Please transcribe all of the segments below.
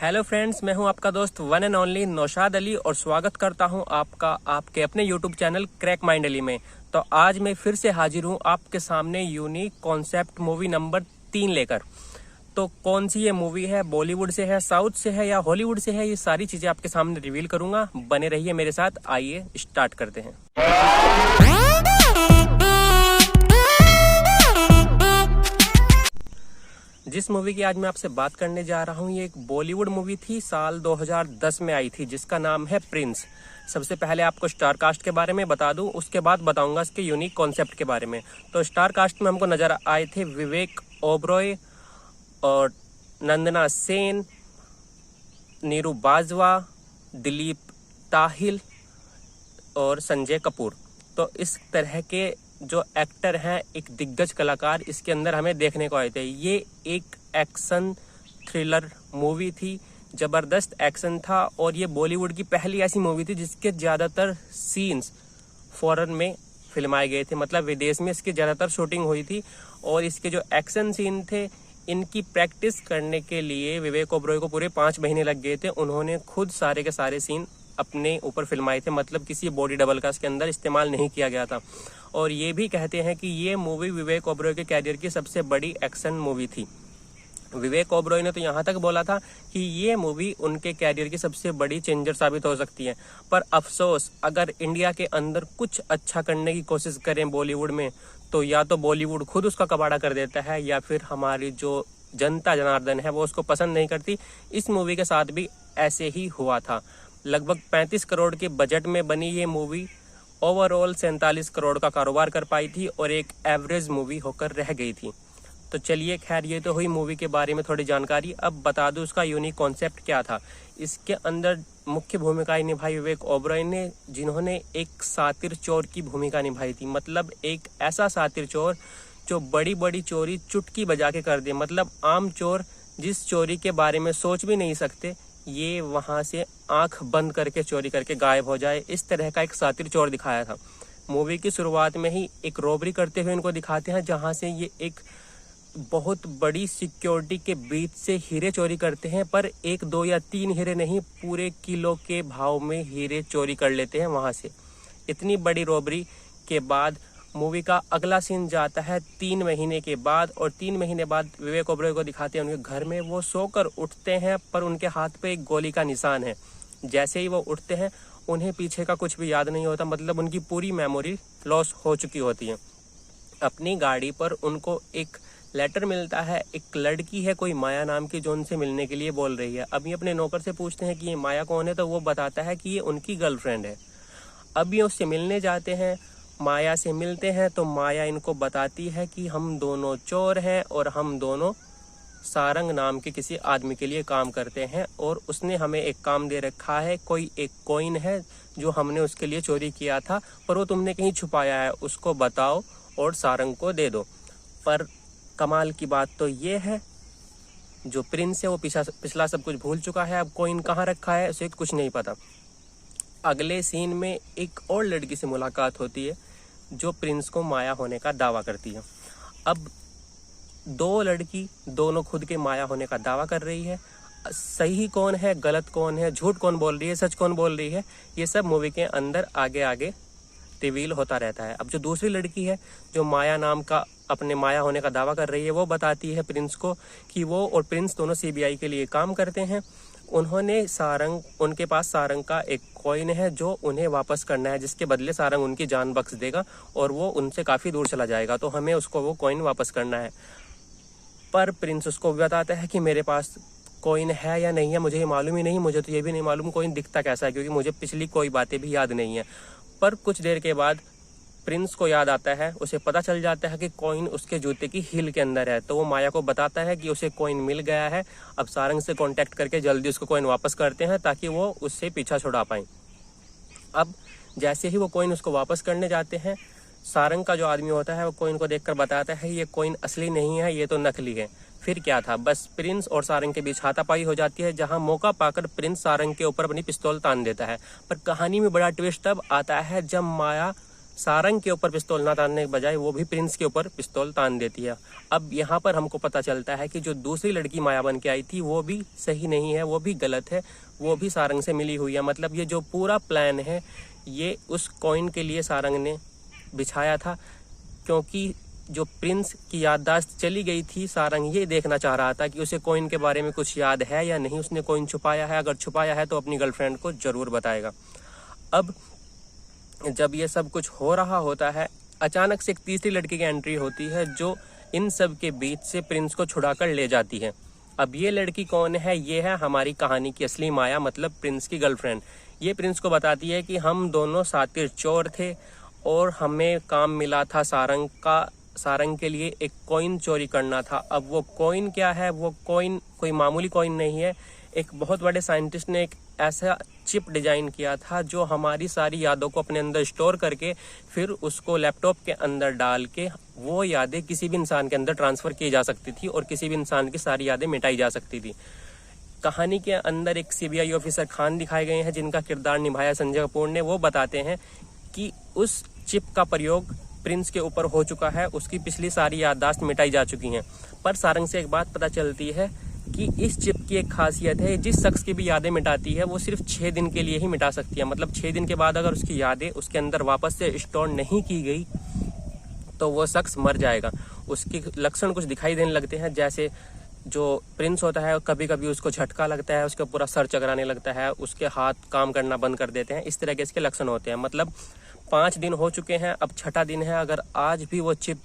Hello friends, मैं हूं आपका दोस्त one and only Naushad Ali और स्वागत करता हूं आपका आपके अपने YouTube channel crack mind Ali में। तो आज मैं फिर से हाजिर हूं आपके सामने यूनिक कॉन्सेप्ट मूवी नंबर 3 लेकर। तो कौन सी ये मूवी है, बॉलीवुड से है, साउथ से है या हॉलीवुड से है, ये सारी चीजें आपके सामने रिवील करूंगा। बने रहिए मेरे साथ, आइए स्टार्ट करते हैं। जिस मूवी की आज मैं आपसे बात करने जा रहा हूँ, ये एक बॉलीवुड मूवी थी, साल 2010 में आई थी, जिसका नाम है प्रिंस। सबसे पहले आपको स्टार कास्ट के बारे में बता दूं, उसके बाद बताऊंगा इसके यूनिक कॉन्सेप्ट के बारे में। तो स्टार कास्ट में हमको नजर आए थे विवेक ओबरॉय और नंदना सेन, नीरू बाजवा, दिलीप ताहिल और संजय कपूर। तो इस तरह के जो एक्टर हैं, एक दिग्गज कलाकार इसके अंदर हमें देखने को आए थे। ये एक एक्शन थ्रिलर मूवी थी, जबरदस्त एक्शन था और ये बॉलीवुड की पहली ऐसी मूवी थी जिसके ज्यादातर सीन्स फॉरेन में फिल्माए गए थे, मतलब विदेश में इसकी ज्यादातर शूटिंग हुई थी। और इसके जो एक्शन सीन थे, इनकी प्रैक्टिस करने के लिए विवेक ओबरॉय को पूरे 5 महीने लग गए थे। उन्होंने खुद सारे के सारे सीन अपने ऊपर फिल्माए थे, मतलब किसी बॉडी डबल का इसके अंदर इस्तेमाल नहीं किया गया था। और ये भी कहते हैं कि ये मूवी विवेक ओबरॉय के कैरियर की सबसे बड़ी एक्शन मूवी थी। विवेक ओबरॉय ने तो यहाँ तक बोला था कि ये मूवी उनके कैरियर की सबसे बड़ी चेंजर साबित हो सकती है। पर अफसोस, अगर इंडिया के अंदर कुछ अच्छा करने की कोशिश करें बॉलीवुड में, तो या तो बॉलीवुड खुद उसका कबाड़ा कर देता है या फिर हमारी जो जनता जनार्दन है वो उसको पसंद नहीं करती। इस मूवी के साथ भी ऐसे ही हुआ था। लगभग 35 करोड़ के बजट में बनी ये मूवी ओवरऑल 47 करोड़ का कारोबार कर पाई थी और एक एवरेज मूवी होकर रह गई थी। तो चलिए, खैर ये तो हुई मूवी के बारे में थोड़ी जानकारी। अब बता दूं उसका यूनिक कॉन्सेप्ट क्या था। इसके अंदर मुख्य भूमिकाएं निभाई विवेक ओबरॉय ने, जिन्होंने एक सातिर चोर की भूमिका निभाई थी। मतलब एक ऐसा सातिर चोर जो बड़ी बड़ी चोरी चुटकी बजा के कर दे। मतलब आम चोर जिस चोरी के बारे में सोच भी नहीं सकते, ये वहां से आंख बंद करके चोरी करके गायब हो जाए, इस तरह का एक सातिर चोर दिखाया था। मूवी की शुरुआत में ही एक रॉबरी करते हुए इनको दिखाते हैं, जहां से ये एक बहुत बड़ी सिक्योरिटी के बीच से हीरे चोरी करते हैं। पर 1, 2 या 3 हीरे नहीं, पूरे किलो के भाव में हीरे चोरी कर लेते हैं वहां से। इतनी बड़ी रॉबरी के बाद मूवी का अगला सीन जाता है 3 महीने के बाद, और 3 महीने बाद विवेक ओबरॉय को दिखाते हैं उनके घर में। वो सोकर उठते हैं पर उनके हाथ पे एक गोली का निशान है। जैसे ही वो उठते हैं उन्हें पीछे का कुछ भी याद नहीं होता, मतलब उनकी पूरी मेमोरी लॉस हो चुकी होती है। अपनी गाड़ी पर उनको एक लेटर मिलता है, एक लड़की है कोई माया नाम की जो उनसे मिलने के लिए बोल रही है। अभी अपने नौकर से पूछते हैं कि ये माया कौन है, तो वो बताता है कि ये उनकी गर्लफ्रेंड है। अभी उससे मिलने जाते हैं, माया से मिलते हैं, तो माया इनको बताती है कि हम दोनों चोर हैं और हम दोनों सारंग नाम के किसी आदमी के लिए काम करते हैं, और उसने हमें एक काम दे रखा है। कोई एक कॉइन है जो हमने उसके लिए चोरी किया था, पर वो तुमने कहीं छुपाया है, उसको बताओ और सारंग को दे दो। पर कमाल की बात तो ये है, जो प्रिंस है वो पिछला सब कुछ भूल चुका है। अब कॉइन कहाँ रखा है उसे कुछ नहीं पता। अगले सीन में एक और लड़की से मुलाकात होती है जो प्रिंस को माया होने का दावा करती है। अब 2 लड़की दोनों खुद के माया होने का दावा कर रही है। सही कौन है, गलत कौन है, झूठ कौन बोल रही है, सच कौन बोल रही है, ये सब मूवी के अंदर आगे आगे रिवील होता रहता है। अब जो दूसरी लड़की है जो माया नाम का अपने माया होने का दावा कर रही है, वो बताती है प्रिंस को कि वो और प्रिंस दोनों CBI के लिए काम करते हैं। उनके पास सारंग का एक कॉइन है जो उन्हें वापस करना है, जिसके बदले सारंग उनकी जान बख्श देगा और वो उनसे काफी दूर चला जाएगा। तो हमें उसको वो कॉइन वापस करना है। पर प्रिंस उसको बताता है कि मेरे पास कॉइन है या नहीं है मुझे ये मालूम ही नहीं, मुझे तो ये भी नहीं मालूम कॉइन दिखता कैसा है, क्योंकि मुझे पिछली कोई बातें भी याद नहीं है। पर कुछ देर के बाद प्रिंस को याद आता है, उसे पता चल जाता है कि कॉइन उसके जूते की हील के अंदर है। तो वो माया को बताता है कि उसे कॉइन मिल गया है। अब सारंग से कांटेक्ट करके जल्दी उसको कॉइन वापस करते हैं ताकि वो उससे पीछा छुड़ा पाए। अब जैसे ही वो कॉइन उसको वापस करने जाते हैं, सारंग का जो आदमी होता है वो कॉइन को देखकर बताता है ये कॉइन असली नहीं है, ये तो नकली है। फिर क्या था, बस प्रिंस और सारंग के बीच हाथापाई हो जाती है, जहां मौका पाकर प्रिंस सारंग के ऊपर अपनी पिस्तौल तान देता है। पर कहानी में बड़ा ट्विस्ट तब आता है जब माया सारंग के ऊपर पिस्तौल ना तानने के बजाय वो भी प्रिंस के ऊपर पिस्तौल तान देती है। अब यहाँ पर हमको पता चलता है कि जो दूसरी लड़की माया बन के आई थी वो भी सही नहीं है, वो भी गलत है, वो भी सारंग से मिली हुई है। मतलब ये जो पूरा प्लान है ये उस कॉइन के लिए सारंग ने बिछाया था, क्योंकि जो प्रिंस की याददाश्त चली गई थी, सारंग ये देखना चाह रहा था कि उसे कॉइन के बारे में कुछ याद है या नहीं, उसने कॉइन छुपाया है, अगर छुपाया है तो अपनी गर्लफ्रेंड को जरूर बताएगा। अब जब ये सब कुछ हो रहा होता है, अचानक से एक तीसरी लड़की की एंट्री होती है जो इन सब के बीच से प्रिंस को छुड़ाकर ले जाती है। अब ये लड़की कौन है? ये है हमारी कहानी की असली माया, मतलब प्रिंस की गर्लफ्रेंड। ये प्रिंस को बताती है कि हम दोनों सातिर चोर थे और हमें काम मिला था सारंग का, सारंग के लिए एक कॉइन चोरी करना था। अब वो कॉइन क्या है? वो कॉइन कोई मामूली कॉइन नहीं है। एक बहुत बड़े साइंटिस्ट ने एक ऐसा चिप डिजाइन किया था जो हमारी सारी यादों को अपने अंदर स्टोर करके फिर उसको लैपटॉप के अंदर डाल के वो यादें किसी भी इंसान के अंदर ट्रांसफर की जा सकती थी और किसी भी इंसान की सारी यादें मिटाई जा सकती थी। कहानी के अंदर एक सीबीआई ऑफिसर खान दिखाए गए हैं जिनका किरदार निभाया संजय कपूर ने। वो बताते हैं कि उस चिप का प्रयोग प्रिंस के ऊपर हो चुका है, उसकी पिछली सारी याददाश्त मिटाई जा चुकी हैं। पर सारंग से एक बात पता चलती है कि इस चिप की एक खासियत है, जिस शख्स की भी यादें मिटाती है वो सिर्फ 6 दिन के लिए ही मिटा सकती है। मतलब 6 दिन के बाद अगर उसकी यादें उसके अंदर वापस से स्टोर नहीं की गई तो वो शख्स मर जाएगा। उसके लक्षण कुछ दिखाई देने लगते हैं, जैसे जो प्रिंस होता है कभी कभी उसको झटका लगता है, उसका पूरा सर चकराने लगता है, उसके हाथ काम करना बंद कर देते हैं। इस तरह के इसके लक्षण होते हैं। मतलब 5 दिन हो चुके हैं, अब 6ठा दिन है। अगर आज भी वो चिप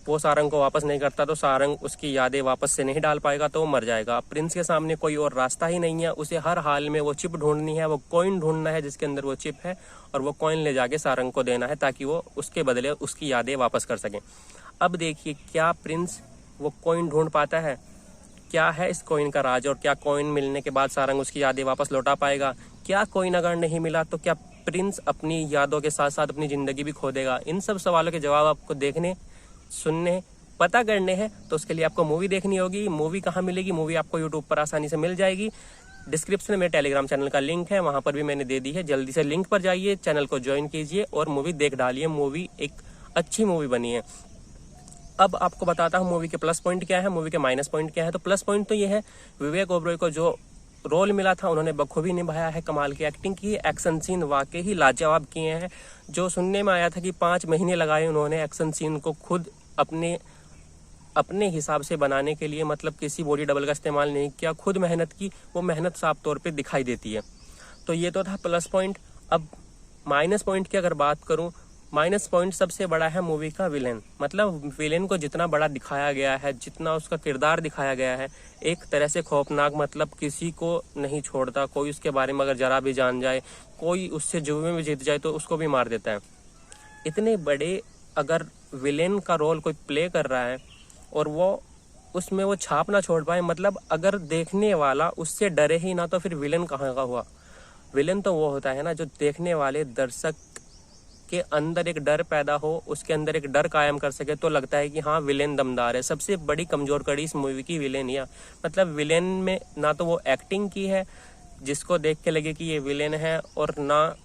वो सारंग को वापस नहीं करता तो सारंग उसकी यादें वापस से नहीं डाल पाएगा, तो वो मर जाएगा। प्रिंस के सामने कोई और रास्ता ही नहीं है, उसे हर हाल में वो चिप ढूंढनी है, वो कॉइन ढूंढना है जिसके अंदर वो चिप है और वो कॉइन ले जाके सारंग को देना है ताकि वो उसके बदले उसकी यादें वापस कर सके। अब देखिए, क्या प्रिंस वो कॉइन ढूंढ पाता है? क्या है इस कॉइन का राज? और क्या कॉइन मिलने के बाद सारंग उसकी यादें वापस लौटा पाएगा? क्या कॉइन अगर नहीं मिला तो क्या प्रिंस अपनी यादों के साथ साथ अपनी जिंदगी भी खो देगा? इन सब सवालों के जवाब आपको देखने, सुनने, पता करने हैं तो उसके लिए आपको मूवी देखनी होगी। मूवी कहाँ मिलेगी? मूवी आपको यूट्यूब पर आसानी से मिल जाएगी। डिस्क्रिप्शन में मेरे टेलीग्राम चैनल का लिंक है, वहां पर भी मैंने दे दी है। जल्दी से लिंक पर जाइए, चैनल को ज्वाइन कीजिए और मूवी देख डालिए। मूवी एक अच्छी मूवी बनी है। अब आपको बताता हूँ मूवी के प्लस पॉइंट क्या है, मूवी के माइनस पॉइंट क्या है। तो प्लस पॉइंट तो ये है, विवेक ओबरॉय को जो रोल मिला था उन्होंने बखूबी निभाया है, कमाल की एक्टिंग की है, एक्शन सीन वाकई ही लाजवाब किए हैं। जो सुनने में आया था कि 5 महीने लगाए उन्होंने एक्शन सीन को खुद अपने हिसाब से बनाने के लिए, मतलब किसी बॉडी डबल का इस्तेमाल नहीं किया, खुद मेहनत की, वो मेहनत साफ तौर पे दिखाई देती है। तो ये तो था प्लस पॉइंट। अब माइनस पॉइंट की अगर बात करूं, माइनस पॉइंट सबसे बड़ा है मूवी का विलेन। मतलब विलेन को जितना बड़ा दिखाया गया है, जितना उसका किरदार दिखाया गया है, एक तरह से खौफनाक, मतलब किसी को नहीं छोड़ता। कोई उसके बारे में अगर जरा भी जान जाए, कोई उससे जुए में जीत जाए तो उसको भी मार देता है। इतने बड़े अगर विलेन का रोल कोई प्ले कर रहा है और वो उसमें वो छाप ना छोड़ पाए, मतलब अगर देखने वाला उससे डरे ही ना तो फिर विलेन कहाँ का हुआ? विलेन तो वो होता है ना जो देखने वाले दर्शक के अंदर एक डर पैदा हो, उसके अंदर एक डर कायम कर सके, तो लगता है कि हाँ विलेन दमदार है। सबसे बड़ी कमजोर कड़ी इस मूवी की विलेन ही है। मतलब विलेन में ना तो वो एक्टिंग की है जिसको देख के लगे कि ये विलेन है, और ना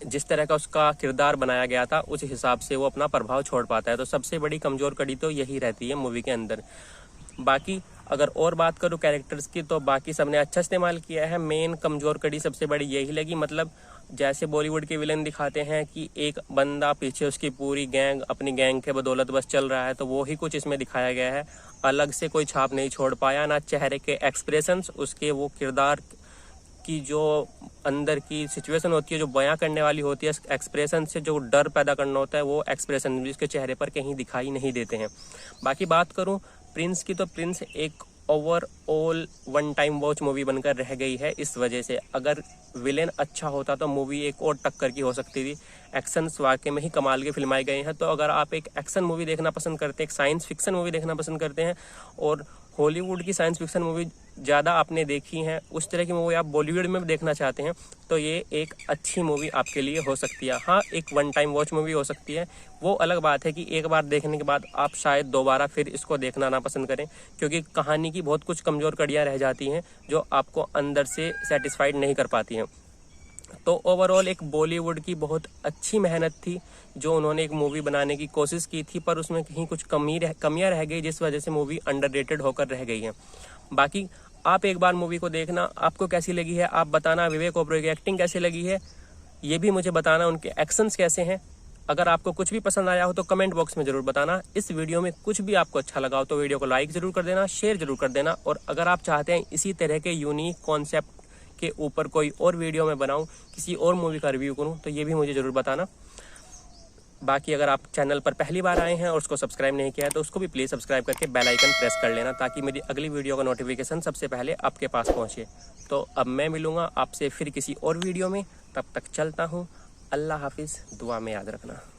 जिस तरह का उसका किरदार बनाया गया था उस हिसाब से वो अपना प्रभाव छोड़ पाता है। तो सबसे बड़ी कमजोर कड़ी तो यही रहती है मूवी के अंदर। बाकी अगर और बात करूँ कैरेक्टर्स की, तो बाकी सबने अच्छा इस्तेमाल किया है। मेन कमजोर कड़ी सबसे बड़ी यही लगी, मतलब जैसे बॉलीवुड के विलन दिखाते हैं कि एक बंदा पीछे उसकी पूरी गैंग अपनी गैंग के बदौलत बस चल रहा है, तो वो ही कुछ इसमें दिखाया गया है। अलग से कोई छाप नहीं छोड़ पाया, ना चेहरे के एक्सप्रेशंस, उसके वो किरदार की जो अंदर की सिचुएशन होती है, जो बयां करने वाली होती है, एक्सप्रेशन से जो डर पैदा करना होता है, वो एक्सप्रेशन भी उसके चेहरे पर कहीं दिखाई नहीं देते हैं। बाकी बात करूं प्रिंस की, तो प्रिंस एक overall one time watch movie बनकर रह गई है इस वजह से। अगर विलेन अच्छा होता तो मूवी एक और टक्कर की हो सकती थी। एक्शन वाकई में ही कमाल के फिल्माए गए हैं। तो अगर आप एक एक्शन मूवी देखना पसंद करते हैं, एक साइंस फिक्शन मूवी देखना पसंद करते हैं, और हॉलीवुड की साइंस फिक्शन मूवी ज़्यादा आपने देखी हैं, उस तरह की मूवी आप बॉलीवुड में भी देखना चाहते हैं, तो ये एक अच्छी मूवी आपके लिए हो सकती है। हाँ, एक वन टाइम वॉच मूवी हो सकती है। वो अलग बात है कि एक बार देखने के बाद आप शायद दोबारा फिर इसको देखना ना पसंद करें, क्योंकि कहानी की बहुत कुछ कमज़ोर कड़ियाँ रह जाती हैं जो आपको अंदर से सेटिस्फाइड नहीं कर पाती हैं। तो ओवरऑल एक बॉलीवुड की बहुत अच्छी मेहनत थी जो उन्होंने एक मूवी बनाने की कोशिश की थी, पर उसमें कहीं कुछ कमियां रह गई, जिस वजह से मूवी अंडररेटेड होकर रह गई है। बाकी आप एक बार मूवी को देखना, आपको कैसी लगी है आप बताना। विवेक ओबरॉय की एक्टिंग कैसी लगी है ये भी मुझे बताना, उनके एक्शंस कैसे हैं। अगर आपको कुछ भी पसंद आया हो तो कमेंट बॉक्स में जरूर बताना। इस वीडियो में कुछ भी आपको अच्छा लगा हो तो वीडियो को लाइक जरूर कर देना, शेयर जरूर कर देना। और अगर आप चाहते हैं इसी तरह के यूनिक कॉन्सेप्ट के ऊपर कोई और वीडियो मैं बनाऊं, किसी और मूवी का रिव्यू करूं, तो ये भी मुझे जरूर बताना। बाकी अगर आप चैनल पर पहली बार आए हैं और उसको सब्सक्राइब नहीं किया है तो उसको भी प्लीज़ सब्सक्राइब करके बेल आइकन प्रेस कर लेना, ताकि मेरी अगली वीडियो का नोटिफिकेशन सबसे पहले आपके पास पहुंचे। तो अब मैं मिलूंगा आपसे फिर किसी और वीडियो में, तब तक चलता हूँ। अल्लाह हाफिज़, दुआ में याद रखना।